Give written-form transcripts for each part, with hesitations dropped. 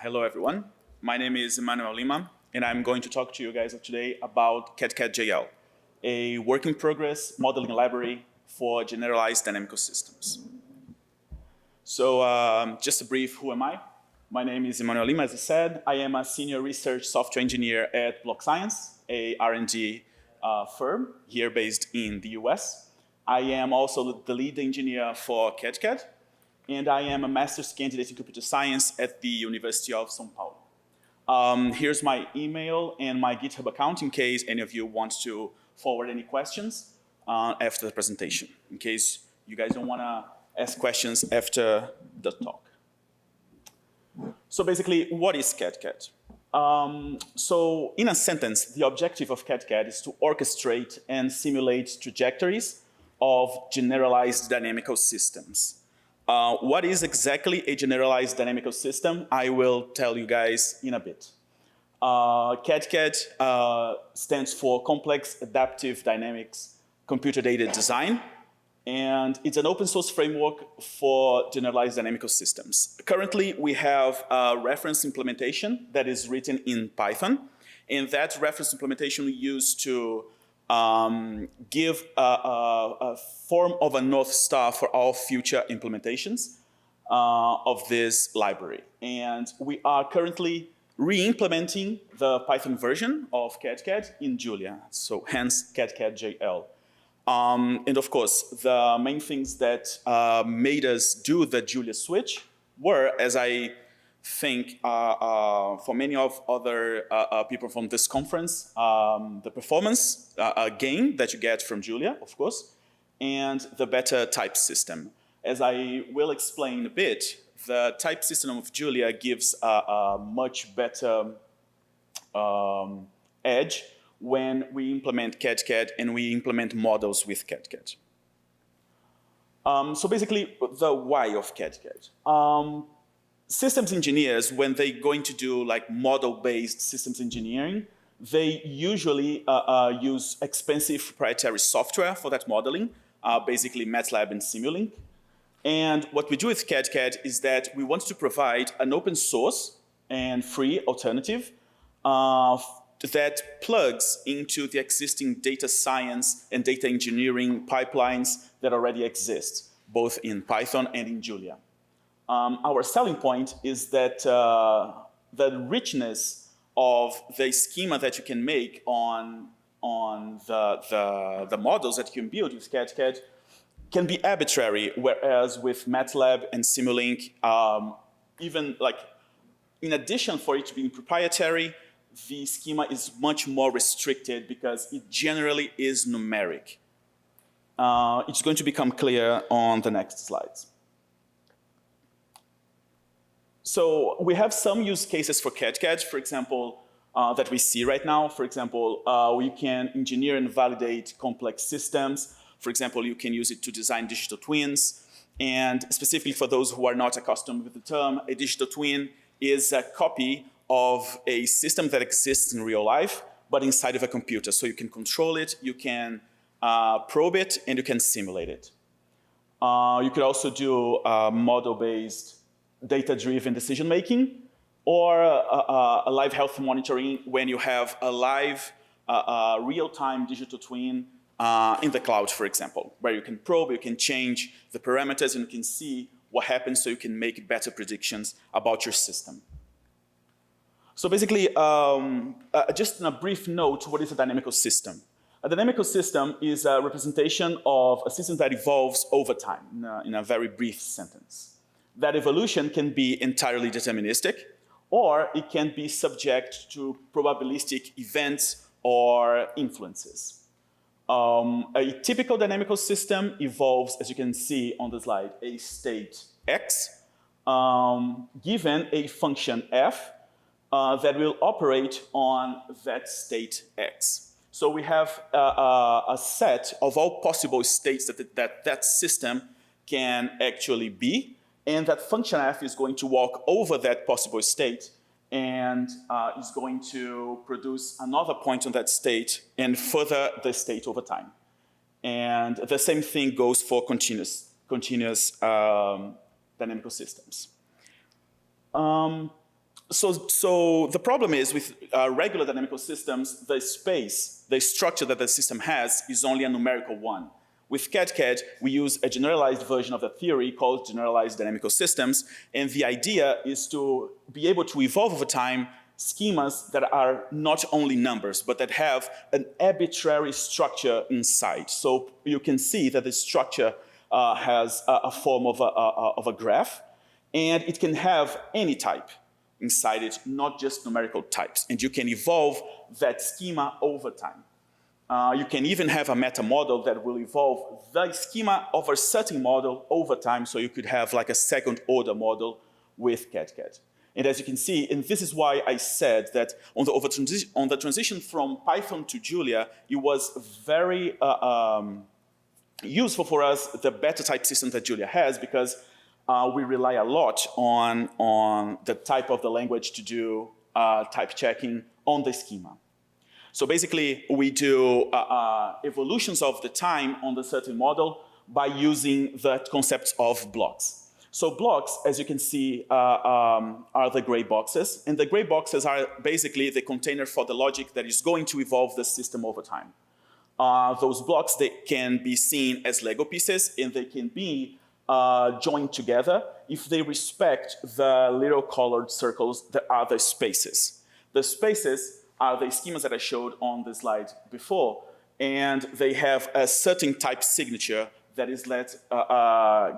Hello, everyone. My name is Emmanuel Lima, and I'm going to talk to you guys today about cadCAD.jl, a work-in-progress modeling library for generalized dynamical systems. So just a brief, who am I? My name is Emmanuel Lima, as I said. I am a senior research software engineer at Block Science, a R&D firm here based in the US. I am also the lead engineer for cadCAD, and I am a master's candidate in computer science at the University of São Paulo. Here's my email and my GitHub account in case any of you want to forward any questions after the presentation, in case you guys don't want to ask questions after the talk. So basically, what is cadCAD? So in a sentence, the objective of cadCAD is to orchestrate and simulate trajectories of generalized dynamical systems. What is exactly a generalized dynamical system? I will tell you guys in a bit. cadCAD stands for Complex Adaptive Dynamics Computer-Aided Design, and it's an open source framework for generalized dynamical systems. Currently, we have a reference implementation that is written in Python, and that reference implementation we use to give a form of a North Star for all future implementations of this library. And we are currently re-implementing the Python version of cadCAD in Julia, so hence cadCAD.jl. And of course, the main things that made us do the Julia switch were, as I think for many of other people from this conference, the performance gain that you get from Julia, of course, and the better type system. As I will explain a bit, the type system of Julia gives a much better edge when we implement cadCAD and we implement models with cadCAD. So basically, the why of cadCAD. Systems engineers, when they're going to do like model-based systems engineering, they usually use expensive proprietary software for that modeling, basically MATLAB and Simulink. And what we do with cadCAD is that we want to provide an open source and free alternative that plugs into the existing data science and data engineering pipelines that already exist, both in Python and in Julia. Our selling point is that the richness of the schema that you can make on the models that you can build with cadCAD can be arbitrary, whereas with MATLAB and Simulink, even like in addition for it being proprietary, the schema is much more restricted because it generally is numeric. It's going to become clear on the next slides. So we have some use cases for cadCAD, for example, that we see right now. For example, we can engineer and validate complex systems. For example, you can use it to design digital twins. And specifically for those who are not accustomed with the term, a digital twin is a copy of a system that exists in real life, but inside of a computer. So you can control it, you can probe it, and you can simulate it. You could also do model-based data-driven decision-making, or a live health monitoring when you have a live, real-time digital twin in the cloud, for example, where you can probe, you can change the parameters, and you can see what happens so you can make better predictions about your system. So basically, just in a brief note, what is a dynamical system? A dynamical system is a representation of a system that evolves over time, in a very brief sentence. That evolution can be entirely deterministic, or it can be subject to probabilistic events or influences. A typical dynamical system evolves, as you can see on the slide, a state x, given a function f that will operate on that state x. So we have a set of all possible states that system can actually be, and that function f is going to walk over that possible state and is going to produce another point on that state and further the state over time. And the same thing goes for continuous dynamical systems. So the problem is with regular dynamical systems, the space, the structure that the system has is only a numerical one. With cadCAD, we use a generalized version of the theory called Generalized Dynamical Systems, and the idea is to be able to evolve over time schemas that are not only numbers, but that have an arbitrary structure inside. So you can see that the structure has a form of a graph, and it can have any type inside it, not just numerical types. And you can evolve that schema over time. You can even have a meta model that will evolve the schema of a certain model over time, so you could have like a second order model with cadCAD. And as you can see, and this is why I said that on the transition from Python to Julia, it was very useful for us, the beta type system that Julia has, because we rely a lot on the type of the language to do type checking on the schema. So basically, we do evolutions of the time on the certain model by using the concept of blocks. So blocks, as you can see, are the gray boxes. And the gray boxes are basically the container for the logic that is going to evolve the system over time. Those blocks, they can be seen as Lego pieces, and they can be joined together if they respect the little colored circles that are the spaces. The spaces are the schemas that I showed on the slide before, and they have a certain type signature that is let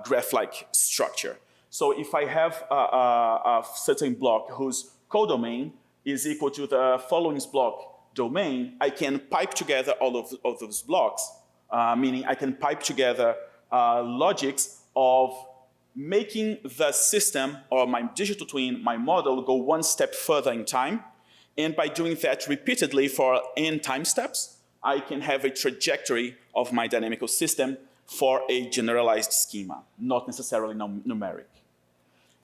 graph-like structure. So if I have a certain block whose codomain is equal to the following block domain, I can pipe together all of those blocks, meaning I can pipe together logics of making the system or my digital twin, my model, go one step further in time. And by doing that repeatedly for n time steps, I can have a trajectory of my dynamical system for a generalized schema, not necessarily numeric.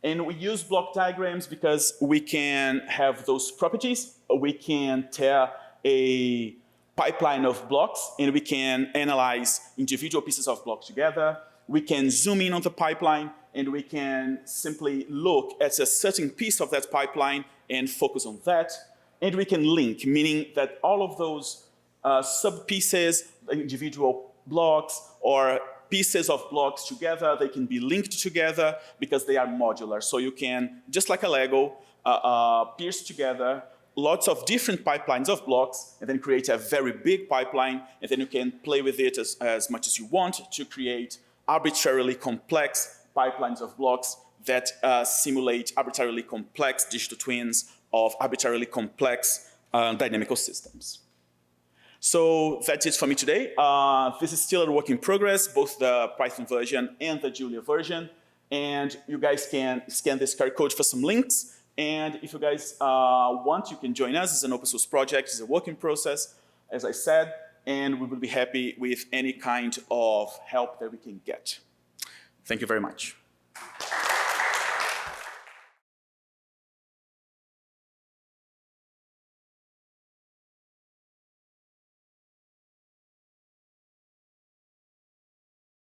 And we use block diagrams because we can have those properties. We can tear a pipeline of blocks, and we can analyze individual pieces of blocks together. We can zoom in on the pipeline, and we can simply look at a certain piece of that pipeline and focus on that. And we can link, meaning that all of those sub-pieces, individual blocks, or pieces of blocks together, they can be linked together because they are modular. So you can, just like a Lego, pierce together lots of different pipelines of blocks and then create a very big pipeline, and then you can play with it as much as you want to create arbitrarily complex pipelines of blocks that simulate arbitrarily complex digital twins of arbitrarily complex dynamical systems. So that's it for me today. This is still a work in progress, both the Python version and the Julia version. And you guys can scan this QR code for some links. And if you guys want, you can join us. It's an open source project. It's a working process, as I said. And we will be happy with any kind of help that we can get. Thank you very much.